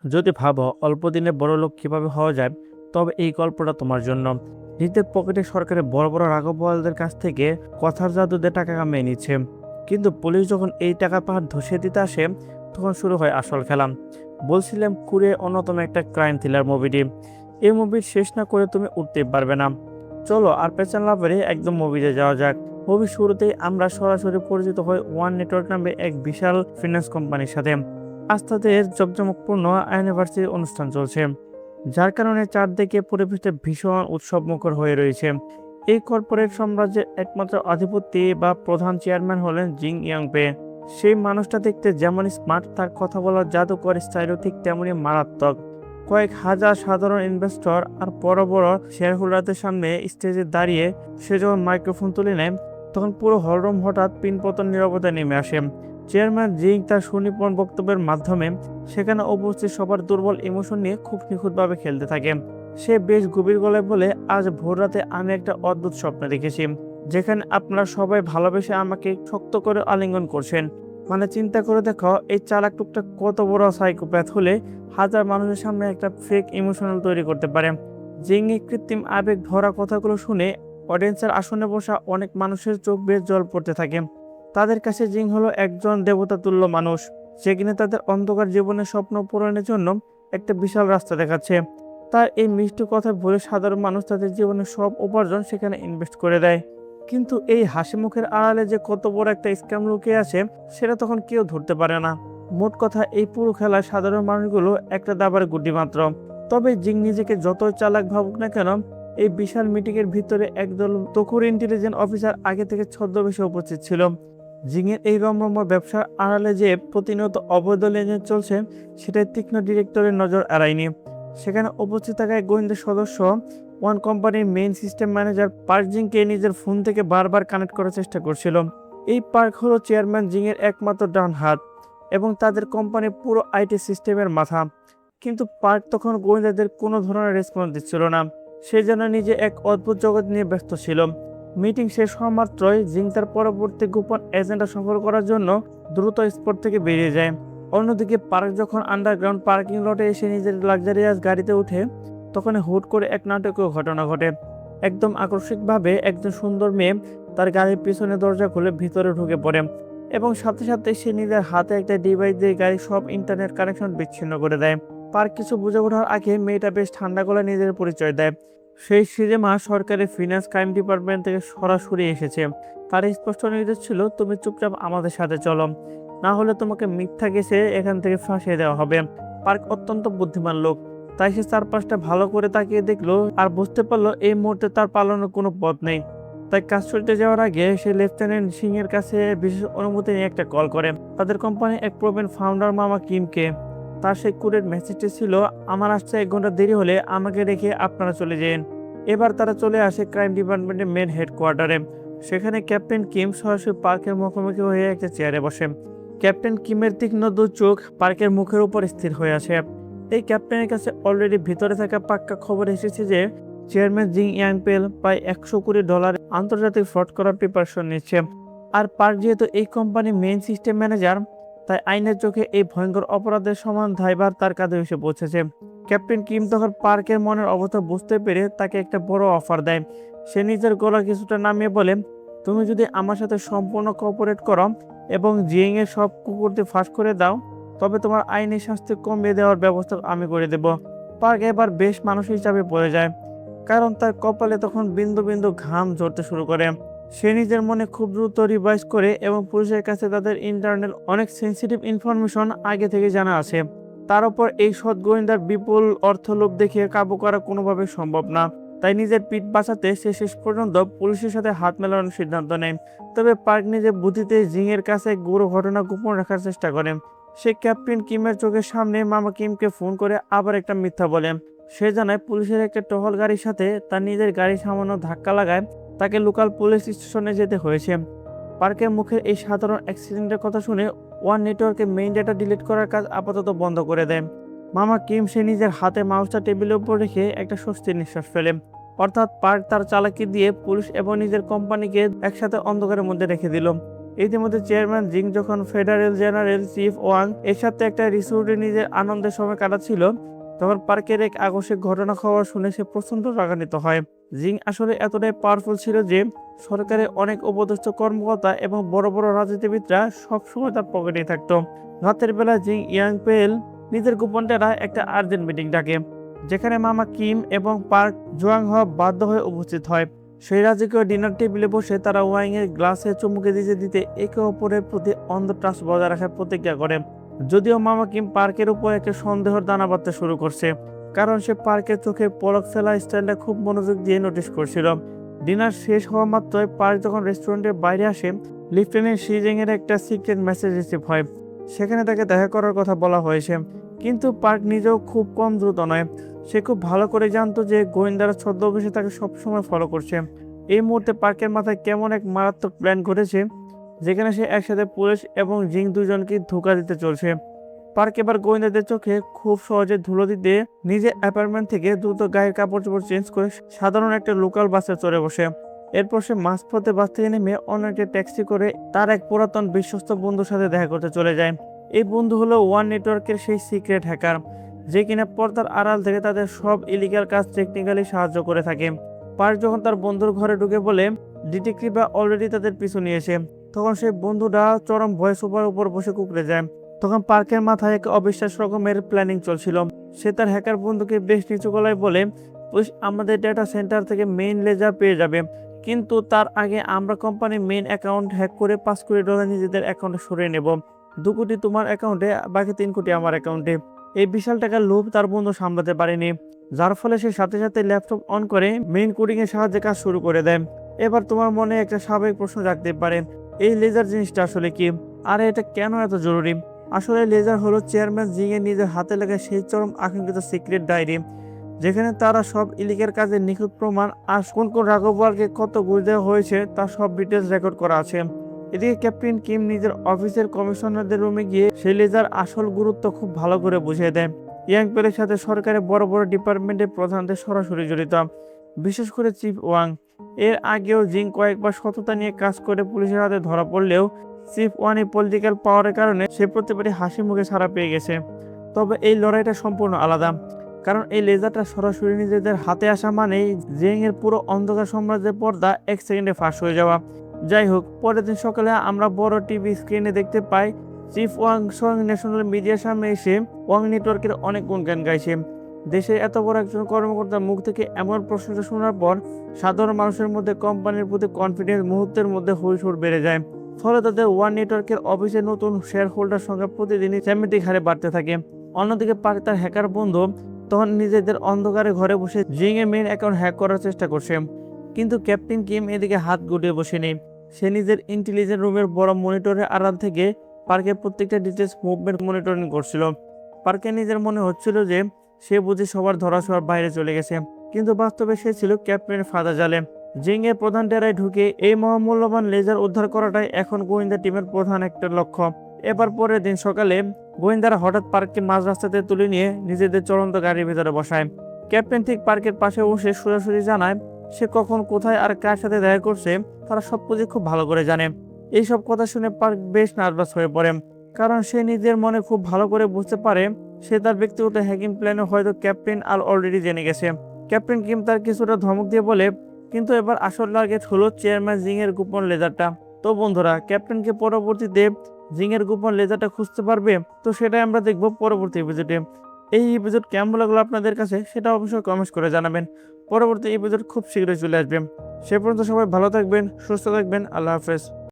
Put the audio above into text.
যদি ভাবো অল্প দিনে বড়লোক কিভাবে হওয়া যায়, তবে এই গল্পটা তোমার জন্য। নিজের পকেটে সরকারের বড় বড় রাঘববোয়ালদের কাছ থেকে কথার জাদুতে টাকা কামিয়ে নিচ্ছে, কিন্তু পুলিশ যখন এই টাকা পাহাড় ধসিয়ে দিতে আসে, তখন শুরু হয় আসল খেলা। বলছিলাম কুড়িয়ে অন্যতম একটা ক্রাইম থ্রিলার মুভিটি। এই মুভি শেষ না করে তুমি উঠতেই পারবে না। চলো আর পেছন না পেরে একদম মুভিতে যাওয়া যাক। মুভির শুরুতেই আমরা সরাসরি পরিচিত হই ওয়ান নেটওয়ার্ক নামে এক বিশাল ফিন্যান্স কোম্পানির সাথে। আজ তাদের জমজমকপূর্ণ অ্যানিভার্সারি অনুষ্ঠান চলছে, যার কারণে চারদিকে পরিবেশটা ভীষণ উৎসবমুখর হয়ে রয়েছে। এই কর্পোরেট সাম্রাজ্যের একমাত্র অধিপতি বা প্রধান চেয়ারম্যান হলেন জিং ইয়াংপে। সেই মানুষটা দেখতে যেমন স্মার্ট, তার কথা বলার জাদুকর স্টাইলও ঠিক তেমনই মারাত্মক। কয়েক হাজার সাধারণ ইনভেস্টর আর বড় বড় শেয়ার হোল্ডারদের সামনে স্টেজে দাঁড়িয়ে সে যখন মাইক্রোফোন তুলে নেয়, তখন পুরো হলরুম হঠাৎ পিনপতন নীরবতায় নেমে আসে। চেয়ারম্যান জিং তার সুনিপুণ বক্তব্যের মাধ্যমে সেখানে উপস্থিত সবার দুর্বল ইমোশন নিয়ে খুব নিখুঁতভাবে খেলতে থাকে। সে বেশ গভীর গলায় বলে, আজ ভোর রাতে আমি একটা অদ্ভুত স্বপ্ন দেখেছি, যেখানে আপনারা সবাই ভালোবেসে আমাকে শক্ত করে আলিঙ্গন করছেন। মানে চিন্তা করে দেখো, এই চালাক টুকটা কত বড় সাইকোপ্যাথ হলে হাজার মানুষের সামনে একটা ফেক ইমোশনাল তৈরি করতে পারে। জিং এর কৃত্রিম আবেগ ভরা কথাগুলো শুনে অডিয়েন্সের আসনে বসা অনেক মানুষের চোখ বেয়ে জল পড়তে থাকে। তাদের কাছে জিং হলো একজন দেবতা তুল্য মানুষ, যে কিনা তাদের অন্ধকার জীবনের স্বপ্ন পূরণের জন্য একটা বিশাল রাস্তা দেখাচ্ছে। তার এই মিষ্টি কথা বলে সাধারণ মানুষ তাদের জীবনের সব উপার্জন সেখানে ইনভেস্ট করে দেয়। কিন্তু এই হাসি মুখের আড়ালে যে কত বড় একটা স্ক্যাম লুকিয়ে আছে, সেটা তখন কেউ ধরতে পারে না। মোট কথা, এই পুরো খেলায় সাধারণ মানুষগুলো একটা দাবার গুটি মাত্র। তবে জিং নিজেকে যতই চালাক ভাবুক না কেন, এই বিশাল মিটিং এর ভিতরে একদল তকুর ইন্টেলিজেন্ট অফিসার আগে থেকে ছদ্মবেশে উপস্থিত ছিল। জিংয়ের এই রমরমা ব্যবসার আড়ালে যে প্রতিনিয়ত অবৈধ লেনদেন চলছে, সেটাই তীক্ষ্ণ ডিরেক্টরের নজর এড়ায়নি। সেখানে উপস্থিত থাকা এক গোয়েন্দা সদস্য ওয়ান কোম্পানির মেইন সিস্টেম ম্যানেজার পার্ক জিংকে নিজের ফোন থেকে বারবার কানেক্ট করার চেষ্টা করছিল। এই পার্ক হলো চেয়ারম্যান জিংয়ের একমাত্র ডান হাত এবং তাদের কোম্পানির পুরো আইটি সিস্টেমের মাথা। কিন্তু পার্ক তখন গোয়েন্দাদের কোনো ধরনের রেসপন্স দিচ্ছিল না। সে যেন নিজে এক অদ্ভুত জগৎ নিয়ে ব্যস্ত ছিল। মিটিং শেষ হওয়া মাত্রই জিং তার পরবর্তী গোপন এজেন্ডা সফল করার জন্য দ্রুত স্পট থেকে বেরিয়ে যায়। অন্যদিকে পার্ক যখন আন্ডারগ্রাউন্ড পার্কিং লটে এসে নিজের লাক্সারিয়াস গাড়িতে ওঠে, তখন হুট করে এক নাটকীয় ঘটনা ঘটে। একদম আকস্মিকভাবে একজন সুন্দর মেয়ে তার গাড়ির পিছনে দরজা খুলে ভিতরে ঢুকে পড়ে এবং সাথে সাথে সে নিজের হাতে একটা ডিভাইস দিয়ে গাড়ির সব ইন্টারনেট কানেকশন বিচ্ছিন্ন করে দেয়। পার্ক কিছু বুঝে ওঠার আগে মেয়েটা বেশ ঠান্ডা গলায় নিজের পরিচয় দেয়। সেই সিনেমা সরকারি ফিনান্স ক্রাইম ডিপার্টমেন্ট থেকে সরাসরি এসেছে। তার স্পষ্ট নির্দেশ ছিল, তুমি চুপচাপ আমাদের সাথে চলো, না হলে তোমাকে মিথ্যা কেসে এখান থেকে ফাঁসিয়ে দেওয়া হবে। পার্ক অত্যন্ত বুদ্ধিমান লোক, তাই সে চারপাশটা ভালো করে তাকিয়ে দেখলো আর বুঝতে পারলো এই মুহূর্তে তার পালানোর কোনো পথ নেই। তাই কাজ করতে যাওয়ার আগে সে লেফটেন্যান্ট সিং এর কাছে বিশেষ অনুমতি নিয়ে একটা কল করে তাদের কোম্পানির এক প্রবীণ ফাউন্ডার মামা কিমকে। তার সেই কুরের মেসেজটি ছিল, আমার আসতে 1 ঘন্টা দেরি হলে আমাকে রেখে আপনারা চলে যান। এবার তারা চলে আসে ক্রাইম ডিপার্টমেন্টের মেন হেডকোয়ার্টারে। সেখানে ক্যাপ্টেন কিম সরাসরি পার্কের মুখোমুখি হয়ে একটা চেয়ারে বসে। ক্যাপ্টেন কিমের তীক্ষ্ণ দু চোখ পার্কের মুখের উপর স্থির হয়ে আছে। এই ক্যাপ্টেনের কাছে অলরেডি ভিতরে থাকা পাক্কা খবর এসেছে যে চেয়ারম্যান জিং ইয়াংপেল প্রায় $100 কোটি আন্তর্জাতিক ফ্রড করার প্রিপারেশন নিচ্ছে। আর পার্ক যেহেতু এই কোম্পানির মেইন সিস্টেম ম্যানেজার, তাই আইনের চোখে এই ভয়ঙ্কর অপরাধের সমান দায়ভার তার কাঁধে এসে পৌঁছেছে। ক্যাপ্টেন কিম তখন পার্কের মনের অবস্থা বুঝতে পেরে তাকে একটা বড় অফার দেয়। সে নিজের গলা কিছুটা নামিয়ে বলে, তুমি যদি আমার সাথে সম্পূর্ণ কোঅপারেট করো এবং জিং এর সব কুকুরদের ফাঁস করে দাও, তবে তোমার আইনি শাস্তি কমিয়ে দেওয়ার ব্যবস্থা আমি করে দেব। পার্ক এবার বেশ মানসিক চাপে পড়ে যায়, কারণ তার কপালে তখন বিন্দু বিন্দু ঘাম ঝরতে শুরু করে। সে নিজের মনে খুব দ্রুত রিভাইজ করে এবং পুলিশের কাছে তাদের ইন্টারনাল অনেক সেন্সিটিভ ইনফরমেশন আগে থেকে জানা আছে। তার উপর এই সৎ গোয়েন্দার বিপুল অর্থলোভ দেখিয়ে কাবু করা কোনোভাবে সম্ভব না। তাই নিজের পিঠ বাঁচাতে সে শেষ পর্যন্ত পুলিশের সাথে হাত মেলানোর সিদ্ধান্ত নেয়। তবে পার্ক নিজের বুদ্ধিতে জিং এর কাছে গুরু ঘটনা গোপন রাখার চেষ্টা করে। সে ক্যাপ্টেন কিমের চোখের সামনে মামা কিমকে ফোন করে আবার একটা মিথ্যা বলে। সে জানায় পুলিশের একটা টহল গাড়ির সাথে তার নিজের গাড়ি সামান্য ধাক্কা লাগায় তাকে লোকাল পুলিশ স্টেশনে যেতে হয়েছে। পার্কের মুখে এই সাধারণ অ্যাক্সিডেন্টের কথা শুনে ওয়ান নেটওয়ার্কের মেইন ডেটা ডিলিট করার কাজ আপাতত বন্ধ করে দেয়। মামা কিম সে নিজের হাতে মাউসটা টেবিলের উপর রেখে একটা স্বস্তির নিঃশ্বাস ফেলে। অর্থাৎ পার্ক তার চালাকি দিয়ে পুলিশ এবং নিজের কোম্পানিকে একসাথে অন্ধকারের মধ্যে রেখে দিল। ইতিমধ্যে চেয়ারম্যান জিং যখন ফেডারেল জেনারেল চিফ ওয়াং এর সাথে একটা রিসোর্টে নিজের আনন্দের সময় কাটাচ্ছিল, তখন পার্কের এক আকস্মিক ঘটনা খবর শুনে সে প্রচন্ড রাগান্বিত হয়। জিং আসলে এতটাই পাওয়ারফুল ছিল যে সরকারের অনেক উপদেষ্টা কর্মকর্তা এবং বড় বড় রাজনীতিবিদরা সবসময় তার পকেটেই থাকতো। রাতের বেলা জিং ইয়াং পেল নিজের গোপন ডেরা একটা আর্জেন্ট মিটিং ডাকে, যেখানে মামা কিম এবং পার্ক জোয়াং হ বাধ্য হয়ে উপস্থিত হয়। সেই রাজকীয় ডিনার টেবিলে বসে তারা ওয়াইং এর গ্লাসে চুমুকে দিতে দিতে একে অপরের প্রতি অন্ধ ট্রাস্ট বজায় রাখার প্রতিজ্ঞা করে। যদিও মামা কিম পার্কের উপর একটা সন্দেহের দানা বাঁধতে শুরু করছে, কারণ সে পার্কের চোখে পলক ফেলা স্টাইলটা খুব মনোযোগ দিয়ে নোটিশ করছিল। ডিনার শেষ হওয়া মাত্রই পার্ক যখন রেস্টুরেন্টের বাইরে আসে, লেফটেন্যান্ট শিজিং এর একটা সিক্রেট মেসেজ রিসিভ হয়। সেখানে তাকে দেখা করার কথা বলা হয়েছে, কিন্তু পার্ক নিজেও খুব কম দ্রুত নয়। সে খুব ভালো করে জানতো যে গোয়েন্দারা ছদ্মবেশে তাকে সবসময় ফলো করছে। এই মুহূর্তে পার্কের মাথায় কেমন এক মারাত্মক প্ল্যান ঘটেছে, যেখানে সে একসাথে পুলিশ এবং জিং দুজনকে ধোঁকা দিতে চলছে। পার্ক এবার গোয়েন্দাদের চোখে খুব সহজে ধুলো দিতে নিজের অ্যাপার্টমেন্ট থেকে দ্রুত গায়ের কাপড় চোপড় চেঞ্জ করে সাধারণ একটা লোকাল বাসে চড়ে বসে। এরপর সে মাঝপথে বাস থেকে নেমে অন্য একটা ট্যাক্সি করে তার এক পুরাতন বিশ্বস্ত বন্ধুর সাথে দেখা করতে চলে যায়। এই বন্ধু হলো ওয়ান নেটওয়ার্কের সেই সিক্রেট হ্যাকার, যে কিনা পর্দার আড়াল থেকে তাদের সব ইলিগাল কাজ টেকনিক্যালি সাহায্য করে থাকে। পার্ক যখন তার বন্ধুর ঘরে ঢুকে বলে ডিটেকটিভরা অলরেডি তাদের পিছু নিয়েছে, তখন সেই বন্ধুরা চরম ভয় সোফার উপর বসে কুঁকড়ে যায়। তখন পার্কের মাথায় এক অবিশ্বাস রকমের প্ল্যানিং চলছিল। সে তার হ্যাকার বন্ধুকে বেশ নিচু গলায় বলে, পুলিশ আমাদের ডেটা সেন্টার থেকে মেইন লেজার পেয়ে যাবে, কিন্তু তার আগে আমরা কোম্পানির মেইন অ্যাকাউন্ট হ্যাক করে $5 কোটি নিজেদের অ্যাকাউন্টে সরিয়ে নেব। 2 কোটি তোমার অ্যাকাউন্টে, বাকি 3 কোটি আমার অ্যাকাউন্টে। এই বিশাল টাকার লোভ তার বন্ধু সামলাতে পারেনি, যার ফলে সে সাথে সাথে ল্যাপটপ অন করে মেইন কোডিং এর সাহায্যে কাজ শুরু করে দেয়। এবার তোমার মনে একটা স্বাভাবিক প্রশ্ন জাগতে পারে, এই লেজার জিনিসটা আসলে কি, আর এটা কেন এত জরুরি? আসলে লেজার হলো চেয়ারম্যান জিং এর নিজের হাতে লেখা সেই চরম আকাঙ্ক্ষিত সিক্রেট ডায়েরি, যেখানে তারা সব ইলিগের কাজের নিখুঁত প্রমাণ আর কোন কোন রাঘবওয়ালকে কত ঘুষ দেওয়া হয়েছে তার সব ডিটেলস রেকর্ড করা আছে। এদিকে ক্যাপ্টেন কিম নিজের অফিসের কমিশনারদের রুমে গিয়ে সেই লেজার আসল গুরুত্ব খুব ভালো করে বুঝিয়ে দেয়। ইয়াং পেলের সাথে সরকারের বড় বড় ডিপার্টমেন্টের প্রধানদের সরাসরি জড়িত, বিশেষ করে চিফ ওয়াং। এর আগেও জিং কয়েকবার সততা নিয়ে কাজ করে পুলিশের হাতে ধরা পড়লেও চিফ ওয়ানের পলিটিক্যাল পাওয়ারের কারণে সে প্রতিবারই হাসি মুখে ছাড়া পেয়ে গেছে। তবে এই লড়াইটা সম্পূর্ণ আলাদা, কারণ এই লেজারটা সরাসরি নিজেদের হাতে আসা মানেই জিং এর পুরো অন্ধকার সাম্রাজ্যের পর্দা 1 সেকেন্ডে ফাঁস হয়ে যাওয়া। যাই হোক, পরের দিন সকালে আমরা বড় টিভি স্ক্রিনে দেখতে পাই চিফ ওয়াং স্বয়ং ন্যাশনাল মিডিয়ার সামনে এসে ওয়াং নেটওয়ার্কের অনেক গুণগান গাইছে। দেশের এত বড় একজন কর্মকর্তার মুখ থেকে এমন প্রশংসা শোনার পর সাধারণ মানুষের মধ্যে কোম্পানির প্রতি কনফিডেন্স মুহূর্তের মধ্যে হুড় বেড়ে যায়। ফলে তাদের ওয়ান নেটওয়ার্কের অফিসে নতুন শেয়ার হোল্ডার সংখ্যা প্রতিদিনই জ্যামিতিক হারে বাড়তে থাকে। অন্যদিকে পার্ক তার হ্যাকার বন্ধু তখন নিজেদের অন্ধকারে ঘরে বসে জিং এর মেইন অ্যাকাউন্ট হ্যাক করার চেষ্টা করছে, কিন্তু ক্যাপ্টেন কিম এদিকে হাত গুটিয়ে বসেনি। সে নিজের ইন্টেলিজেন্ট রুমের বড় মনিটরের আড়াল থেকে পার্কের প্রত্যেকটা ডিটেলস মুভমেন্ট মনিটরিং করছিল। পার্কের নিজের মনে হচ্ছিল যে সে বুঝি সবার ধরাছোঁয়ার বাইরে চলে গেছে, কিন্তু বাস্তবে সে ছিল ক্যাপ্টেনের ফাঁদা জালে। জিং এর প্রধান ডেরায় ঢুকে এই মহামূল্যবান লেজার উদ্ধার করাটাই এখন গোয়েন্দা টিমের প্রধান একটা লক্ষ্য। এবার পরের দিন সকালে গোয়েন্দারা হঠাৎ পার্ককে মাঝ রাস্তাতে তুলে নিয়ে নিজেদের চলন্ত গাড়ির ভেতরে বসায়। ক্যাপ্টেন ঠিক পার্কের পাশে বসে সোজাসুজি জানায় সে কখন, কোথায় আর কার সাথে দেখা করছে তারা সবকিছু খুব ভালো করে জানে। এইসব কথা শুনে পার্ক বেশ নার্ভাস হয়ে পড়ে, কারণ সে নিজের মনে খুব ভালো করে বুঝতে পারে সে তার ব্যক্তিগত হ্যাকিং প্ল্যানে হয়তো ক্যাপ্টেন আর অলরেডি জেনে গেছে। ক্যাপ্টেন কিম তার কিছুটা ধমক দিয়ে বলে, কিন্তু এবার আসল টার্গেট হলো চেয়ারম্যান জিং এর গোপন লেজারটা। তো বন্ধুরা, ক্যাপ্টেনকে পরবর্তীতে জিং এর গোপন লেজারটা খুঁজতে পারবে, তো সেটাই আমরা দেখব পরবর্তী এপিসোডে। এই এপিসোড কেমন লাগলো আপনাদের কাছে সেটা অবশ্যই কমেন্টস করে জানাবেন। পরবর্তী এপিসোড খুব শীঘ্রই চলে আসবে। সে পর্যন্ত সবাই ভালো থাকবেন, সুস্থ থাকবেন। আল্লাহ হাফেজ।